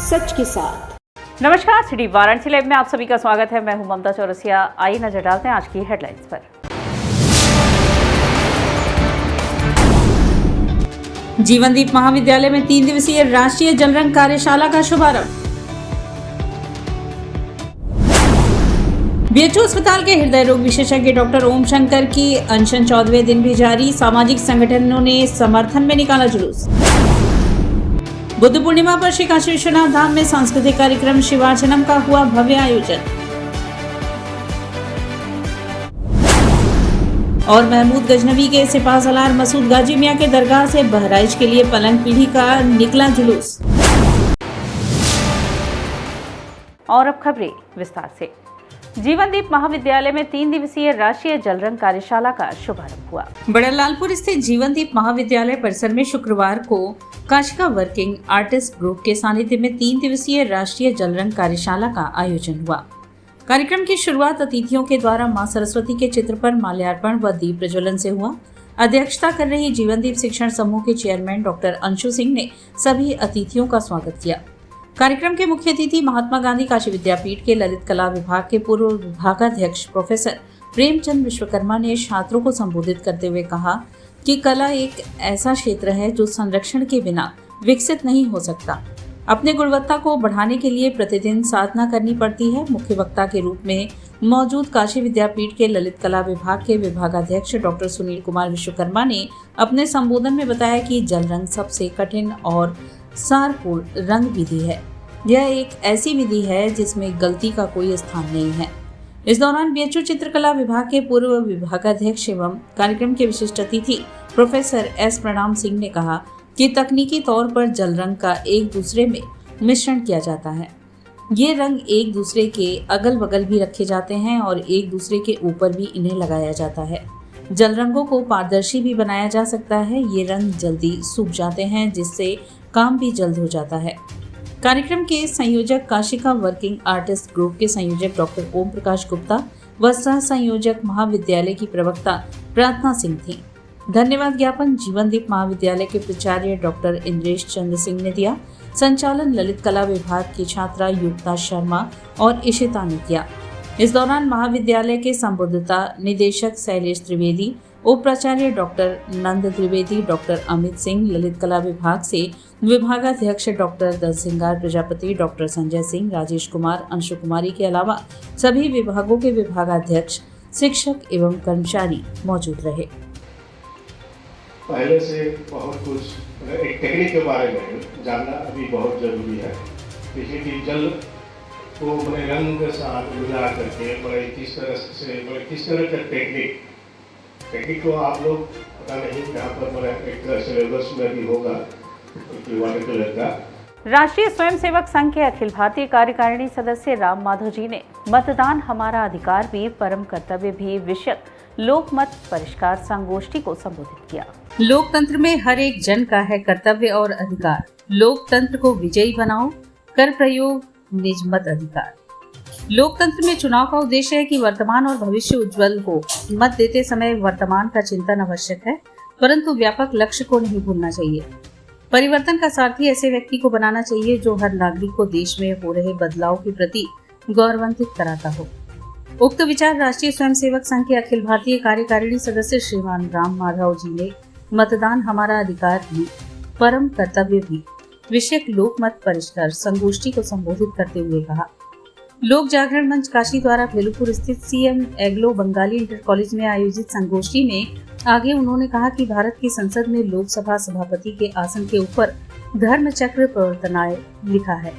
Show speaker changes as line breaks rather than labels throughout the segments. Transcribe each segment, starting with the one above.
सच के साथ।
नमस्कार, सिटी वाराणसी लाइव में आप सभी का स्वागत है। मैं हूं ममता चौरसिया। आइए नजर डालते हैं आज की हेडलाइंस पर।
जीवनदीप महाविद्यालय में 3 दिवसीय राष्ट्रीय जलरंग कार्यशाला का शुभारंभ। बीएचयू अस्पताल के हृदय रोग विशेषज्ञ डॉक्टर ओम शंकर की अनशन 14वें दिन भी जारी। सामाजिक संगठनों ने समर्थन में निकाला जुलूस। बुद्ध पूर्णिमा पर श्री काशी विश्वनाथ धाम में सांस्कृतिक कार्यक्रम शिवार्चनम का हुआ भव्य आयोजन। और महमूद गजनवी के सिपाहसालार मसूद गाजी मियां के दरगाह से बहराइच के लिए पलंग पीढ़ी का निकला जुलूस।
और अब खबरें विस्तार से। जीवनदीप महाविद्यालय में 3 दिवसीय राष्ट्रीय जलरंग कार्यशाला का शुभारंभ हुआ।
बड़ा लालपुर स्थित जीवनदीप महाविद्यालय परिसर में शुक्रवार को काशिका वर्किंग आर्टिस्ट ग्रुप के सानिध्य में 3 दिवसीय राष्ट्रीय जलरंग कार्यशाला का आयोजन हुआ। कार्यक्रम की शुरुआत अतिथियों के द्वारा मां सरस्वती के चित्र पर माल्यार्पण व दीप प्रज्वलन से हुआ। अध्यक्षता कर रही जीवनदीप शिक्षण समूह के चेयरमैन डॉक्टर अंशु सिंह ने सभी अतिथियों का स्वागत किया। कार्यक्रम के मुख्य अतिथि महात्मा गांधी काशी विद्यापीठ के ललित कला विभाग के पूर्व विभागाध्यक्ष प्रोफेसर प्रेमचंद विश्वकर्मा ने छात्रों को संबोधित करते हुए कहा कि कला एक ऐसा क्षेत्र है जो संरक्षण के बिना विकसित नहीं हो सकता। अपने गुणवत्ता को बढ़ाने के लिए प्रतिदिन साधना करनी पड़ती है। मुख्य वक्ता के रूप में मौजूद काशी विद्यापीठ के ललित कला विभाग के विभागाध्यक्ष डॉक्टर सुनील कुमार विश्वकर्मा ने अपने संबोधन में बताया कि जलरंग सबसे कठिन और सारपूर्ण रंग विधि है। यह एक ऐसी विधि है जिसमें गलती का कोई स्थान नहीं है। इस दौरान बीएचयू चित्रकला विभाग के पूर्व विभागाध्यक्ष एवं कार्यक्रम के विशिष्ट अतिथि प्रोफेसर एस प्रणाम सिंह ने कहा कि तकनीकी तौर पर जलरंग का एक दूसरे में मिश्रण किया जाता है। ये रंग एक दूसरे के अगल बगल भी रखे जाते हैं और एक दूसरे के ऊपर भी इन्हें लगाया जाता है। जल रंगों को पारदर्शी भी बनाया जा सकता है। ये रंग जल्दी सूख जाते हैं जिससे काम भी जल्द हो जाता है। कार्यक्रम के संयोजक काशिका वर्किंग आर्टिस्ट ग्रुप के संयोजक डॉक्टर ओम प्रकाश गुप्ता व सह संयोजक महाविद्यालय की प्रवक्ता प्रार्थना सिंह थी। धन्यवाद ज्ञापन जीवनदीप महाविद्यालय के प्राचार्य डॉक्टर इंद्रेश चंद्र सिंह ने दिया। संचालन ललित कला विभाग की छात्रा युक्ता शर्मा और इशिता ने किया। इस दौरान महाविद्यालय के संबोधिता निदेशक शैलेश त्रिवेदी, उप प्राचार्य डॉक्टर नंद त्रिवेदी, डॉक्टर अमित सिंह, ललित कला विभाग से विभागाध्यक्ष डॉक्टर दलसिंगार प्रजापति, डॉक्टर संजय सिंह, राजेश कुमार, अंशु कुमारी के अलावा सभी विभागों के विभागाध्यक्ष, शिक्षक एवं कर्मचारी मौजूद रहे।
पहले से बहुत कुछ एक टेक्निक के बारे में जानना अभी बहुत जरूरी है। जैसे कि जल को बड़े रंग के साथ मिला करके किस तरह का टेक्निक को आप लोग पता नहीं, यहाँ पर एक सिलेबस में भी होगा वाटर कलर का।
राष्ट्रीय स्वयंसेवक संघ के अखिल भारतीय कार्यकारिणी सदस्य राम माधव जी ने मतदान हमारा अधिकार भी परम कर्तव्य भी विषयक लोकमत परिष्कार संगोष्ठी को संबोधित किया।
लोकतंत्र में हर एक जन का है कर्तव्य और अधिकार। लोकतंत्र को विजयी बनाओ, कर प्रयोग निज मत अधिकार। लोकतंत्र में चुनाव का उद्देश्य है कि वर्तमान और भविष्य उज्जवल हो। मत देते समय वर्तमान का चिंतन आवश्यक है, परंतु व्यापक लक्ष्य को नहीं भूलना चाहिए। परिवर्तन का सारथी ऐसे व्यक्ति को बनाना चाहिए जो हर नागरिक को देश में हो रहे बदलाव के प्रति गौरवान्वित कराता हो। उक्त विचार राष्ट्रीय स्वयंसेवक संघ के अखिल भारतीय कार्यकारिणी सदस्य श्रीमान राम माधव जी ने मतदान हमारा अधिकार भी परम कर्तव्य भी विषयक लोकमत परिष्कार संगोष्ठी को संबोधित करते हुए कहा। लोक जागरण मंच काशी द्वारा भेलुपुर स्थित सीएम एग्लो बंगाली इंटर कॉलेज में आयोजित संगोष्ठी में आगे उन्होंने कहा कि भारत की संसद में लोकसभा सभापति के आसन के ऊपर धर्म चक्र प्रवर्तनाय लिखा है,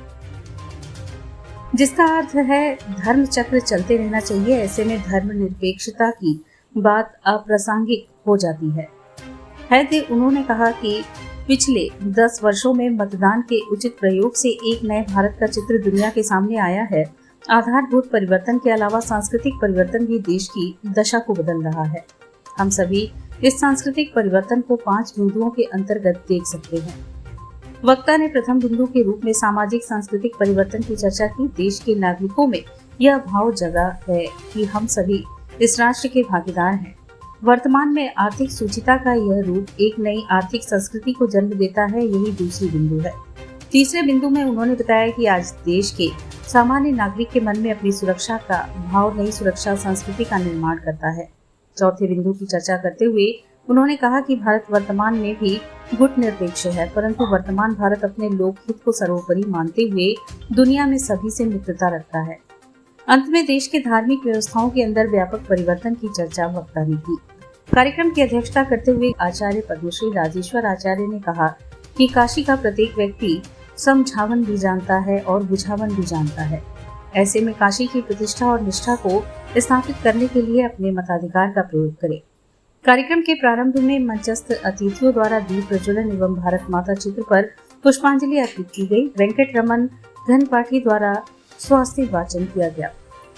जिसका अर्थ है धर्म चक्र चलते रहना चाहिए। ऐसे में धर्म निरपेक्षता की बात अप्रासंगिक हो जाती है। उन्होंने कहा कि पिछले 10 वर्षों में मतदान के उचित प्रयोग से एक नए भारत का चित्र दुनिया के सामने आया है। आधारभूत परिवर्तन के अलावा सांस्कृतिक परिवर्तन भी देश की दशा को बदल रहा है। हम सभी इस सांस्कृतिक परिवर्तन को 5 बिंदुओं के अंतर्गत देख सकते हैं। वक्ता ने प्रथम बिंदु के रूप में सामाजिक सांस्कृतिक परिवर्तन की चर्चा की। देश के नागरिकों में यह भाव जगा है कि हम सभी इस राष्ट्र के भागीदार हैं। वर्तमान में आर्थिक सूचिता का यह रूप एक नई आर्थिक संस्कृति को जन्म देता है। यही दूसरी बिंदु है। तीसरे बिंदु में उन्होंने बताया कि आज देश के सामान्य नागरिक के मन में अपनी सुरक्षा का भाव नई सुरक्षा संस्कृति का निर्माण करता है। चौथे बिंदु की चर्चा करते हुए उन्होंने कहा कि भारत वर्तमान में भी गुटनिरपेक्ष है, परंतु वर्तमान भारत अपने लोकहित को सर्वोपरि मानते हुए दुनिया में सभी से मित्रता रखता है। अंत में देश के धार्मिक व्यवस्थाओं के अंदर व्यापक परिवर्तन की चर्चा वक्ता ने की। कार्यक्रम की अध्यक्षता करते हुए आचार्य पद्मश्री राजेश्वर आचार्य ने कहा कि काशी का प्रत्येक व्यक्ति समझावन भी जानता है और बुझावन भी जानता है। ऐसे में काशी की प्रतिष्ठा और निष्ठा को स्थापित करने के लिए अपने मताधिकार का प्रयोग करें। कार्यक्रम के प्रारंभ में मंचस्थ अतिथियों द्वारा दीप प्रज्वलन एवं भारत माता चित्र पर पुष्पांजलि अर्पित की गई। वेंकट रमन घनपाठी द्वारा स्वास्थ्य वाचन किया गया।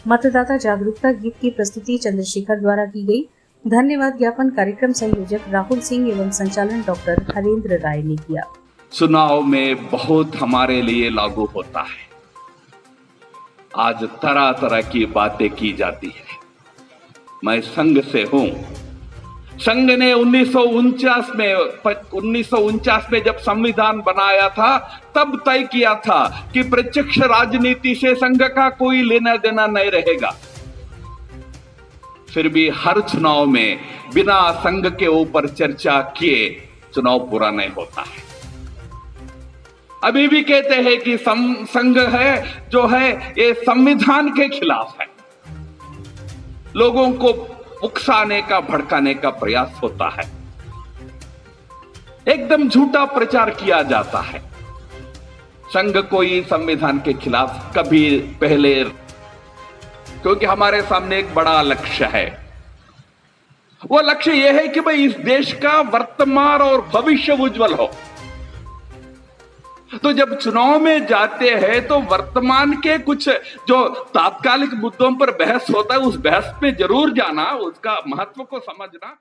मतदाता जागरूकता गीत की प्रस्तुति चंद्रशेखर द्वारा की गई। धन्यवाद ज्ञापन कार्यक्रम संयोजक राहुल सिंह एवं संचालन डॉक्टर हरेंद्र राय ने किया।
चुनाव में बहुत हमारे लिए लागू होता है। आज तरह तरह की बातें की जाती है। मैं संघ से हूं। संघ ने 1949 में जब संविधान बनाया था तब तय किया था कि प्रत्यक्ष राजनीति से संघ का कोई लेना देना नहीं रहेगा। फिर भी हर चुनाव में बिना संघ के ऊपर चर्चा किए चुनाव पूरा नहीं होता है। अभी भी कहते हैं कि संघ है जो है ये संविधान के खिलाफ है। लोगों को उकसाने का भड़काने का प्रयास होता है। एकदम झूठा प्रचार किया जाता है। संघ कोई संविधान के खिलाफ कभी पहले, क्योंकि हमारे सामने एक बड़ा लक्ष्य है। वो लक्ष्य यह है कि भाई इस देश का वर्तमान और भविष्य उज्जवल हो। तो जब चुनाव में जाते हैं तो वर्तमान के कुछ जो तात्कालिक मुद्दों पर बहस होता है उस बहस में जरूर जाना, उसका महत्व को समझना।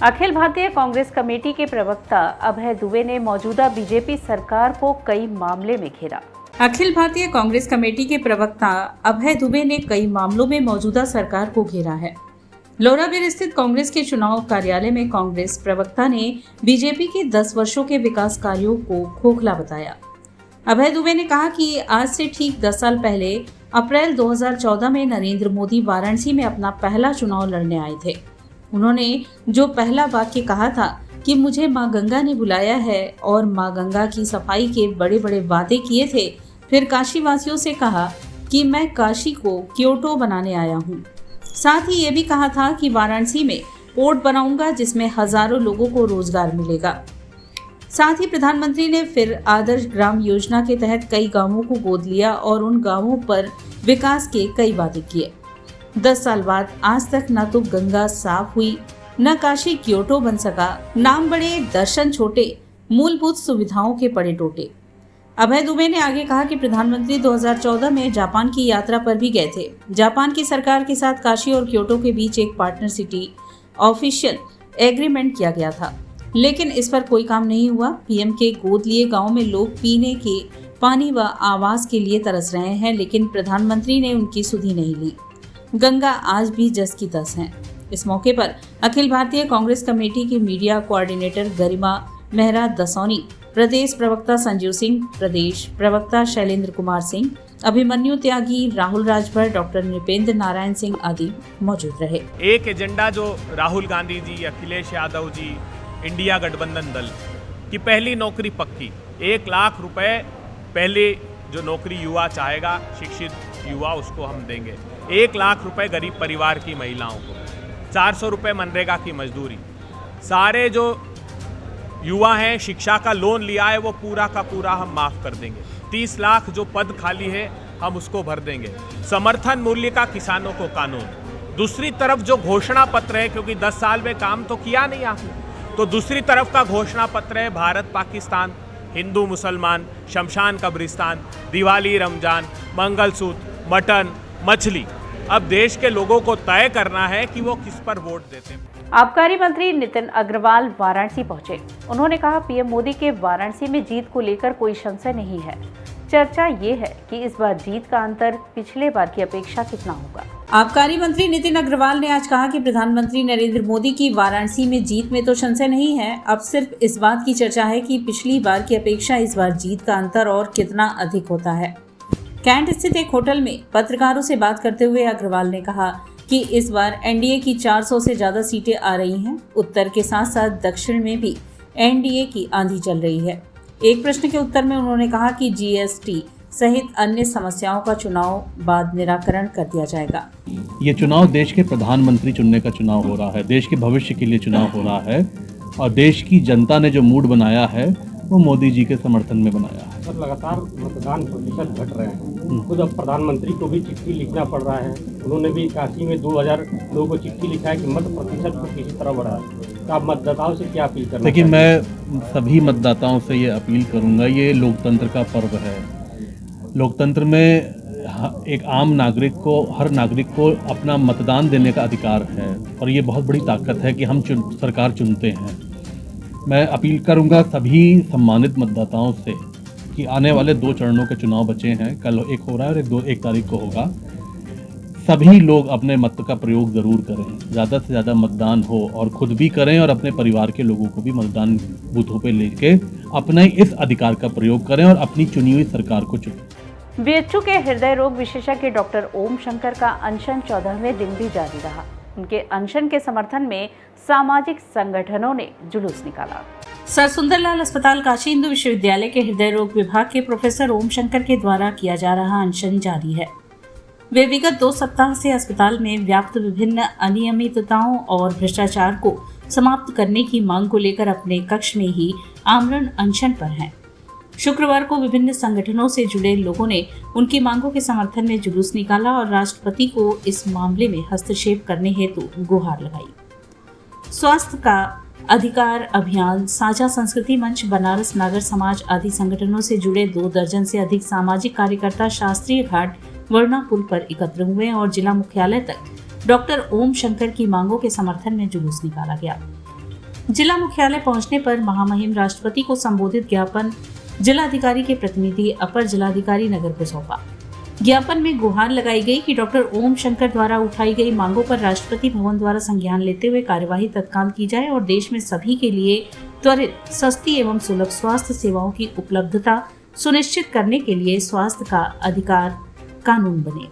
अखिल भारतीय कांग्रेस कमेटी के प्रवक्ता अभय दुबे ने मौजूदा बीजेपी सरकार को कई मामले में घेरा।
अखिल भारतीय कांग्रेस कमेटी के प्रवक्ता अभय दुबे ने कई मामलों में मौजूदा सरकार को घेरा है। लोराबेर स्थित कांग्रेस के चुनाव कार्यालय में कांग्रेस प्रवक्ता ने बीजेपी के 10 वर्षों के विकास कार्यों को खोखला बताया। अभय दुबे ने कहा कि आज से ठीक 10 साल पहले अप्रैल 2014 में नरेंद्र मोदी वाराणसी में अपना पहला चुनाव लड़ने आए थे। उन्होंने जो पहला वाक्य कहा था कि मुझे मां गंगा ने बुलाया है और मां गंगा की सफाई के बड़े बड़े वादे किए थे। फिर काशी वासियों से कहा कि मैं काशी को क्योटो बनाने आया हूँ। साथ ही ये भी कहा था कि वाराणसी में पोर्ट बनाऊंगा जिसमें हजारों लोगों को रोजगार मिलेगा। साथ ही प्रधानमंत्री ने फिर आदर्श ग्राम योजना के तहत कई गांवों को गोद लिया और उन गांवों पर विकास के कई वादे किए। 10 साल बाद आज तक न तो गंगा साफ हुई, न काशी क्योटो बन सका, नाम बड़े दर्शन छोटे, मूलभूत सुविधाओं के पड़े टोटे। अभय दुबे ने आगे कहा कि प्रधानमंत्री 2014 में जापान की यात्रा पर भी गए थे। जापान की सरकार के साथ काशी और क्योटो के बीच एक पार्टनर सिटी ऑफिशियल एग्रीमेंट किया गया था, लेकिन इस पर कोई काम नहीं हुआ। पीएम के गोद लिए गांव में लोग पीने के पानी व आवास के लिए तरस रहे हैं, लेकिन प्रधानमंत्री ने उनकी सुधि नहीं ली। गंगा आज भी जस की तस है। इस मौके पर अखिल भारतीय कांग्रेस कमेटी की मीडिया कोऑर्डिनेटर गरिमा मेहरा दसौनी, प्रदेश प्रवक्ता संजीव सिंह, प्रदेश प्रवक्ता शैलेंद्र कुमार सिंह, अभिमन्यु त्यागी, राहुल राजभर, डॉक्टर नृपेंद्र नारायण सिंह आदि मौजूद रहे।
एक एजेंडा जो राहुल गांधी जी, अखिलेश यादव जी, इंडिया गठबंधन दल की पहली नौकरी पक्की, 1 लाख रुपए पहले जो नौकरी युवा चाहेगा, शिक्षित युवा, उसको हम देंगे। 1 लाख रुपए गरीब परिवार की महिलाओं को, 400 रुपये मनरेगा की मजदूरी। सारे जो युवा हैं शिक्षा का लोन लिया है वो पूरा का पूरा हम माफ़ कर देंगे। 30 लाख जो पद खाली है हम उसको भर देंगे। समर्थन मूल्य का किसानों को कानून। दूसरी तरफ जो घोषणा पत्र है, क्योंकि 10 साल में काम तो किया नहीं आपने, तो दूसरी तरफ का घोषणा पत्र है भारत पाकिस्तान, हिंदू मुसलमान, शमशान कब्रिस्तान, दिवाली रमजान, मंगलसूत्र, मटन, मछली। अब देश के लोगों को तय करना है कि वो किस पर वोट देते हैं।
आबकारी मंत्री नितिन अग्रवाल वाराणसी पहुंचे। उन्होंने कहा पीएम मोदी के वाराणसी में जीत को लेकर कोई संशय नहीं है। चर्चा ये है कि इस बार जीत का अंतर पिछले बार की अपेक्षा कितना होगा।
आबकारी मंत्री नितिन अग्रवाल ने आज कहा कि प्रधानमंत्री नरेंद्र मोदी की वाराणसी में जीत में तो संशय नहीं है, अब सिर्फ इस बात की चर्चा है कि पिछली बार की अपेक्षा इस बार जीत का अंतर और कितना अधिक होता है। कैंट स्थित एक होटल में पत्रकारों से बात करते हुए अग्रवाल ने कहा कि इस बार एनडीए की 400 से ज्यादा सीटें आ रही हैं। उत्तर के साथ साथ दक्षिण में भी एनडीए की आंधी चल रही है। एक प्रश्न के उत्तर में उन्होंने कहा कि जीएसटी सहित अन्य समस्याओं का चुनाव बाद निराकरण कर दिया जाएगा।
ये चुनाव देश के प्रधानमंत्री चुनने का चुनाव हो रहा है, देश के भविष्य के लिए चुनाव हो रहा है और देश की जनता ने जो मूड बनाया है वो मोदी जी के समर्थन में बनाया है।
सर, लगातार मतदान प्रतिशत घट रहे हैं। खुद अब प्रधानमंत्री को भी चिट्ठी लिखना पड़ रहा है। उन्होंने भी काशी में 2000 लोगों को चिट्ठी लिखा है कि मत प्रतिशत को किसी तरह बढ़ाए। तो आप मतदाताओं से क्या अपील करना?
देखिए, मैं सभी मतदाताओं से ये अपील करूंगा, ये लोकतंत्र का पर्व है। लोकतंत्र में एक आम नागरिक को, हर नागरिक को अपना मतदान देने का अधिकार है और ये बहुत बड़ी ताकत है कि हम सरकार चुनते हैं। मैं अपील करूंगा सभी सम्मानित मतदाताओं से कि आने वाले 2 चरणों के चुनाव बचे हैं, कल एक हो रहा है और 1 तारीख को होगा। सभी लोग अपने मत का प्रयोग ज़रूर करें, ज़्यादा से ज़्यादा मतदान हो और खुद भी करें और अपने परिवार के लोगों को भी मतदान बूथों पे लेके अपने इस अधिकार का प्रयोग करें और अपनी चुनी हुई सरकार को चुनें।
बीएचयू के हृदय रोग विशेषज्ञ डॉक्टर ओम शंकर का अनशन 14वें दिन भी जारी रहा। उनके अनशन के समर्थन में सामाजिक संगठनों ने जुलूस निकाला।
सर सुंदरलाल अस्पताल काशी हिंदू विश्वविद्यालय के हृदय रोग विभाग के प्रोफेसर ओम शंकर के द्वारा किया जा रहा अनशन जारी है। वे विगत 2 सप्ताह से अस्पताल में व्याप्त विभिन्न अनियमितताओं और भ्रष्टाचार को समाप्त करने की मांग को लेकर अपने कक्ष में ही आमरण अनशन पर हैं। शुक्रवार को विभिन्न संगठनों से जुड़े लोगों ने उनकी मांगों के समर्थन में जुलूस निकाला और राष्ट्रपति को इस मामले में हस्तक्षेप करने हेतु गुहार लगाई। स्वास्थ्य का अधिकार अभियान, साझा संस्कृति मंच, बनारस नागर समाज आदि संगठनों से जुड़े 2 दर्जन से अधिक सामाजिक कार्यकर्ता शास्त्रीय घाट वर्णा पुल पर एकत्र हुए और जिला मुख्यालय तक डॉक्टर ओम शंकर की मांगों के समर्थन में जुलूस निकाला गया। जिला मुख्यालय पहुंचने पर महामहिम राष्ट्रपति को संबोधित ज्ञापन जिलाधिकारी के प्रतिनिधि अपर जिलाधिकारी नगर को सौंपा। ज्ञापन में गुहार लगाई गई कि डॉक्टर ओम शंकर द्वारा उठाई गई मांगों पर राष्ट्रपति भवन द्वारा संज्ञान लेते हुए कार्यवाही तत्काल की जाए और देश में सभी के लिए त्वरित, सस्ती एवं सुलभ स्वास्थ्य सेवाओं की उपलब्धता सुनिश्चित करने के लिए स्वास्थ्य का अधिकार कानून बने।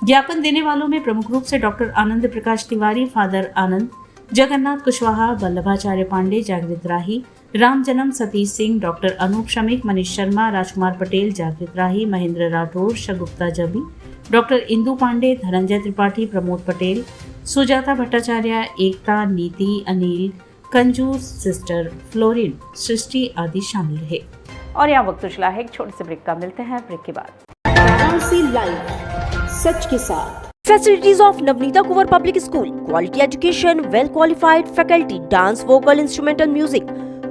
ज्ञापन देने वालों में प्रमुख रूप से डॉक्टर आनंद प्रकाश तिवारी, फादर आनंद, जगन्नाथ कुशवाहा, वल्लभाचार्य पांडे, जागृत राही, राम जन्म सतीश सिंह, डॉक्टर अनूप शमीक, मनीष शर्मा, राजकुमार पटेल, जागृत राही, महेंद्र राठौर, शगुप्ता जबी, डॉक्टर इंदु पांडे, धनंजय त्रिपाठी, प्रमोद पटेल, सुजाता भट्टाचार्य, एकता, नीति, अनिल, कंजूर, सिस्टर फ्लोरिन, सृष्टि आदि शामिल रहे।
और यहाँ वक्त चला है एक छोटे से ब्रेक का। मिलते हैं ब्रेक के बाद।
वाराणसी लाइव सच के साथ।
Facilities of Navneeta Kuvar Public School, quality education, well qualified faculty, dance, vocal, instrumental music,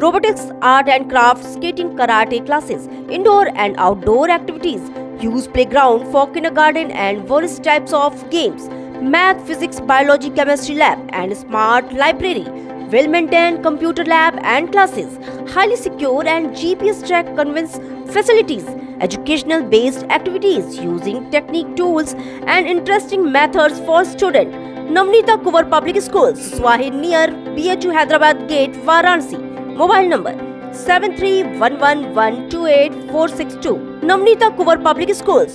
robotics, art and craft, skating, karate classes, indoor and outdoor activities, use playground for kindergarten and various types of games, math, physics, biology, chemistry lab and smart library, well maintained computer lab and classes, highly secure and GPS track conveyance facilities, educational based activities using technique tools and interesting methods for students. Navneeta Kuvar Public Schools, Swahi near BHU Hyderabad Gate, Varanasi. Mobile number 7311128462. Navneeta Kuvar Public Schools.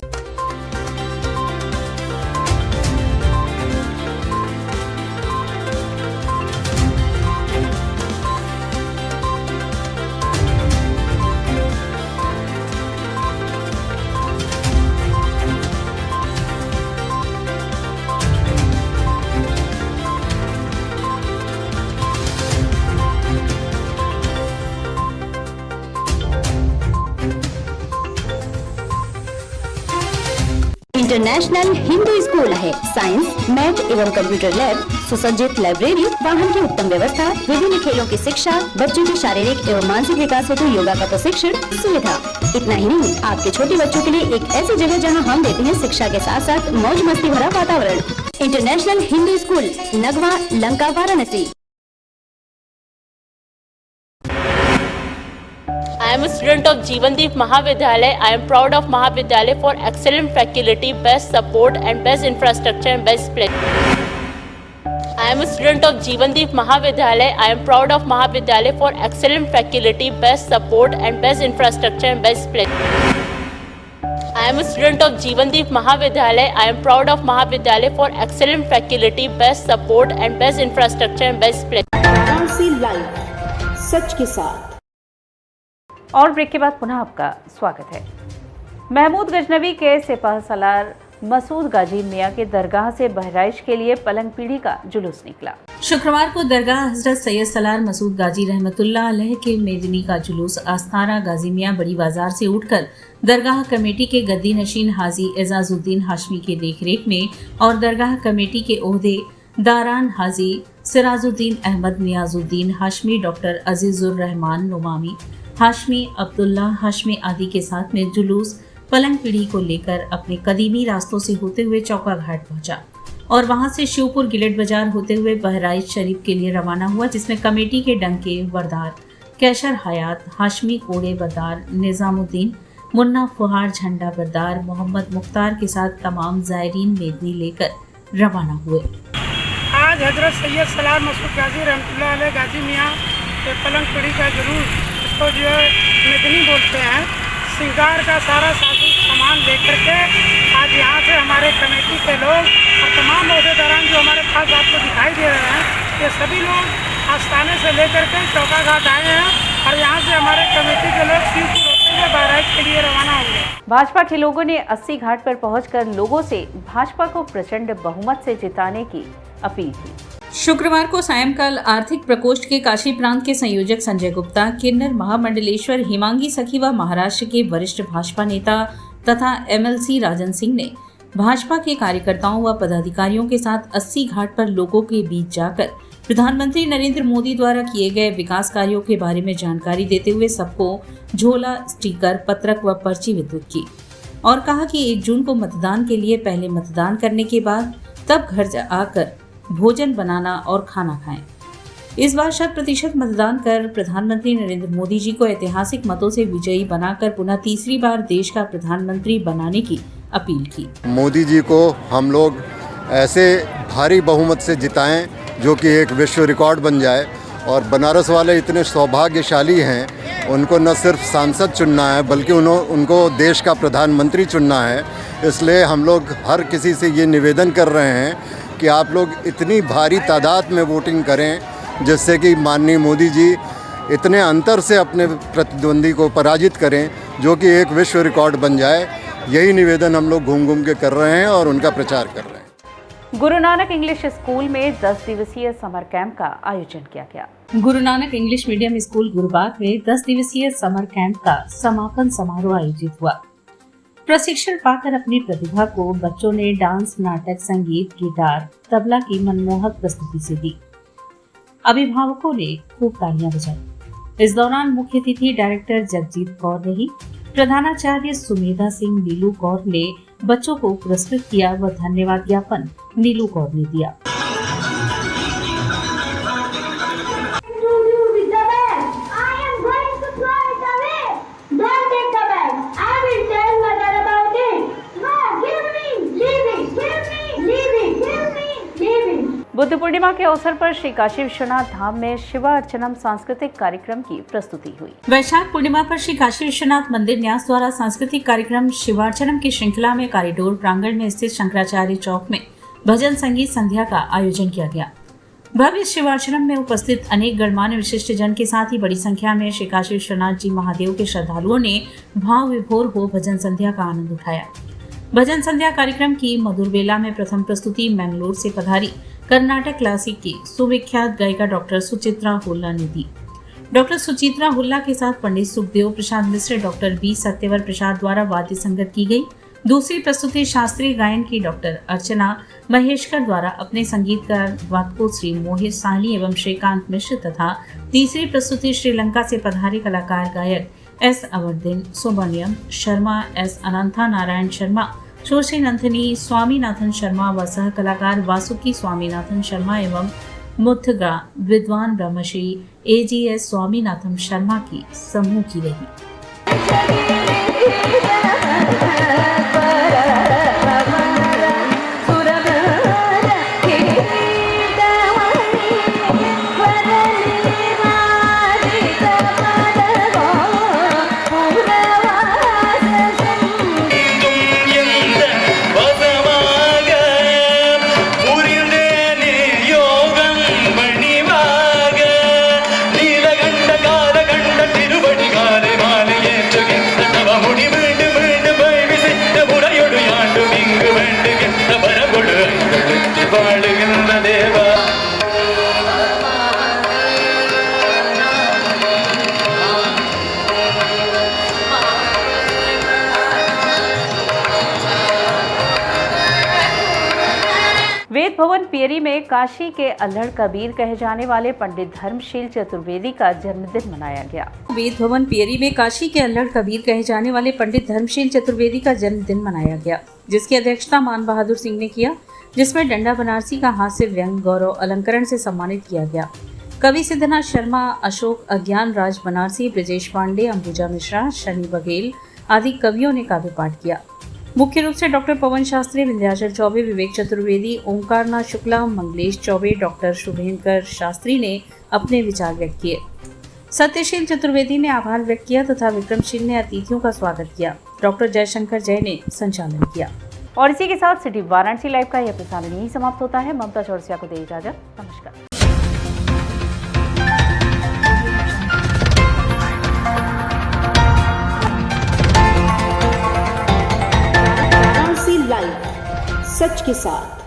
International Hindu school है। Science, math एवं computer lab, सुसज्जित library, वाहन की उत्तम व्यवस्था, विभिन्न खेलों की शिक्षा, बच्चों के शारीरिक एवं मानसिक विकास हेतु योगा का प्रशिक्षण सुविधा। इतना ही नहीं, आपके छोटे बच्चों के लिए एक ऐसी जगह जहां हम देते हैं शिक्षा के साथ साथ मौज मस्ती भरा वातावरण। International Hindu school, Nagwa, Lanka, Varanasi.
I am a student of Jeevandeep Mahavidyalaya. I am proud of Mahavidyalaya for excellent faculty, best support and best infrastructure and best place. I am a student of Jeevandeep Mahavidyalaya. I am proud of Mahavidyalaya for excellent faculty, best support and best infrastructure and best place. I am a student of Jeevandeep Mahavidyalaya. I am proud of Mahavidyalaya for excellent faculty, best support and best infrastructure and best place.
Varanasi live, सच के साथ।
और break के बाद पुनः आपका स्वागत है। महमूद गजनवी के सिपाह सलार मसूद गाजी मियां के दरगाह से बहराइच के लिए पलंग पीढ़ी का जुलूस निकला।
शुक्रवार को दरगाह हजरत सैयद सलार मसूद गाजी रहमतुल्लाह अलैह के मेदनी का जुलूस आस्थाना गाजी मियां बड़ी बाजार से उठकर दरगाह कमेटी के गद्दी नशीन हाजी एजाजुद्दीन हाशमी के देखरेख में और दरगाह कमेटी के ओहदे दारान हाजी सिराजुद्दीन अहमद नियाजुद्दीन हाशमी, डॉक्टर अजीजुर रहमान नुमामी हाशमी, अब्दुल्ला हाशमी आदि के साथ में जुलूस पलंग पीढ़ी को लेकर अपने कदीमी रास्तों से होते हुए चौका घाट पहुंचा और वहां से शिवपुर गिलेट बाजार होते हुए बहराइच शरीफ के लिए रवाना हुआ, जिसमें कमेटी के डंके बरदार कैशर हयात हाशमी, कोड़े बरदार निजामुद्दीन, मुन्ना फुहार झंडा बरदार, मोहम्मद मुख्तार के साथ तमाम जायरीन मेदनी लेकर रवाना हुए।
आज हजरत सैयद सलार मसूद गाजी रहमतुल्लाह अलैह गाजी मियां के पलंग पीढ़ी का जुलूस, इसको जो है मेदनी बोलते हैं, श्रृंगार का सारा सामान लेकर के आज यहाँ से हमारे कमेटी के लोग और तमाम अहदेदारान जो हमारे पास आपको दिखाई दे रहे हैं, ये सभी लोग आस्थाने से लेकर के चौका घाट आए हैं और यहाँ से हमारे कमेटी के लोग शिवपुर होते हुए बहराइच के लिए रवाना होंगे।
भाजपा के लोगों ने 80 घाट पर पहुंचकर लोगों से भाजपा को प्रचंड बहुमत से जिताने की अपील की।
शुक्रवार को सायंकाल आर्थिक प्रकोष्ठ के काशी प्रांत के संयोजक संजय गुप्ता, किन्नर महामंडलेश्वर हिमांगी सखी व महाराष्ट्र के वरिष्ठ भाजपा नेता तथा MLC राजन सिंह ने भाजपा के कार्यकर्ताओं व पदाधिकारियों के साथ 80 घाट पर लोगों के बीच जाकर प्रधानमंत्री नरेंद्र मोदी द्वारा किए गए विकास कार्यों के बारे में जानकारी देते हुए सबको झोला, स्टिकर, पत्रक व पर्ची वितरित की और कहा कि 1 जून को मतदान के लिए पहले मतदान करने के बाद तब घर आकर भोजन बनाना और खाना खाएं। इस बार 100% मतदान कर प्रधानमंत्री नरेंद्र मोदी जी को ऐतिहासिक मतों से विजयी बनाकर पुनः तीसरी बार देश का प्रधानमंत्री बनाने की अपील की।
मोदी जी को हम लोग ऐसे भारी बहुमत से जिताएं जो कि एक विश्व रिकॉर्ड बन जाए और बनारस वाले इतने सौभाग्यशाली हैं, उनको न सिर्फ सांसद चुनना है बल्कि उनको देश का प्रधानमंत्री चुनना है। इसलिए हम लोग हर किसी से ये निवेदन कर रहे हैं कि आप लोग इतनी भारी तादाद में वोटिंग करें जिससे कि माननीय मोदी जी इतने अंतर से अपने प्रतिद्वंदी को पराजित करें जो कि एक विश्व रिकॉर्ड बन जाए। यही निवेदन हम लोग घूम घूम के कर रहे हैं और उनका प्रचार कर रहे हैं।
गुरु नानक इंग्लिश स्कूल में 10 दिवसीय समर कैंप का आयोजन किया गया।
Guru Nanak English medium school Gurubagh में 10 दिवसीय समर कैंप का समापन समारोह आयोजित हुआ। प्रशिक्षण पाकर अपनी प्रतिभा को बच्चों ने डांस, नाटक, संगीत, गिटार, तबला की मनमोहक प्रस्तुति से दी। अभिभावकों ने खूब तालियां बजाई। इस दौरान मुख्य अतिथि डायरेक्टर जगजीत कौर रही। प्रधानाचार्य सुमेधा सिंह नीलू कौर ने बच्चों को पुरस्कृत किया व धन्यवाद ज्ञापन नीलू कौर ने दिया।
बुद्ध पूर्णिमा के अवसर पर श्री काशी विश्वनाथ धाम में शिवा अर्चनम सांस्कृतिक कार्यक्रम की प्रस्तुति हुई।
वैशाख पूर्णिमा पर श्री काशी विश्वनाथ मंदिर न्यास द्वारा सांस्कृतिक कार्यक्रम शिवार्चनम की श्रृंखला में कॉरिडोर प्रांगण में स्थित शंकराचार्य चौक में भजन संगीत संध्या का आयोजन किया गया। भव्य शिवार्चनम में उपस्थित अनेक गणमान्य विशिष्ट जन के साथ ही बड़ी संख्या में श्री काशी विश्वनाथ जी महादेव के श्रद्धालुओं ने भाव विभोर हो भजन संध्या का आनंद उठाया। भजन संध्या कार्यक्रम की मधुर बेला में प्रथम प्रस्तुति मैंगलोर से पधारी कर्नाटक क्लासिक की सुविख्यात गायिका डॉक्टर सुचित्रा हुल्ला ने दी। डॉक्टर सुचित्रा हुल्ला के साथ पंडित सुखदेव प्रसाद मिश्र, डॉक्टर बी सत्यवर प्रसाद द्वारा वाद्य संगत की गई। दूसरी प्रस्तुति शास्त्रीय गायन की डॉक्टर अर्चना महेशकर द्वारा अपने संगीतकार वादकों श्री मोहित साहनी एवं श्रीकांत मिश्र तथा तीसरी प्रस्तुति श्रीलंका से पधारे कलाकार गायक एस अवर्दिन सुब्रमण्यम शर्मा, एस अनंथा नारायण शर्मा, शोषी नंथनी स्वामीनाथन शर्मा व सह कलाकार वासुकी स्वामीनाथन शर्मा एवं मुथगा विद्वान ब्रह्मश्री AGS स्वामीनाथन शर्मा की समूह की रही।
वेद भवन पियरी में काशी के अल्हड़ कबीर कहे जाने वाले पंडित धर्मशील चतुर्वेदी का जन्मदिन मनाया गया।
वेद भवन पियरी में काशी के अल्हड़ कबीर कहे जाने वाले पंडित धर्मशील चतुर्वेदी का जन्मदिन मनाया गया, जिसकी अध्यक्षता मान बहादुर सिंह ने किया, जिसमें डंडा बनारसी का हास्य व्यंग गौरव अलंकरण से सम्मानित किया गया। कवि सिद्धनाथ शर्मा, अशोक अज्ञान राज बनारसी, ब्रजेश पांडे, अंबुजा मिश्रा, शनि बघेल आदि कवियों ने काव्य पाठ किया। मुख्य रूप से डॉक्टर पवन शास्त्री, विंध्याचल चौबे, विवेक चतुर्वेदी, ओंकारनाथ शुक्ला, मंगलेश चौबे, डॉक्टर शुभेंकर शास्त्री ने अपने विचार व्यक्त किए। सत्यशील चतुर्वेदी ने आभार व्यक्त किया तथा विक्रमशील ने अतिथियों का स्वागत किया। डॉक्टर जयशंकर जय ने संचालन किया।
और इसी के साथ सिटी वाराणसी लाइव का यह प्रसारण यही समाप्त होता है। ममता चौरसिया को दे इजाजत। नमस्कार।
लाइव सच के साथ।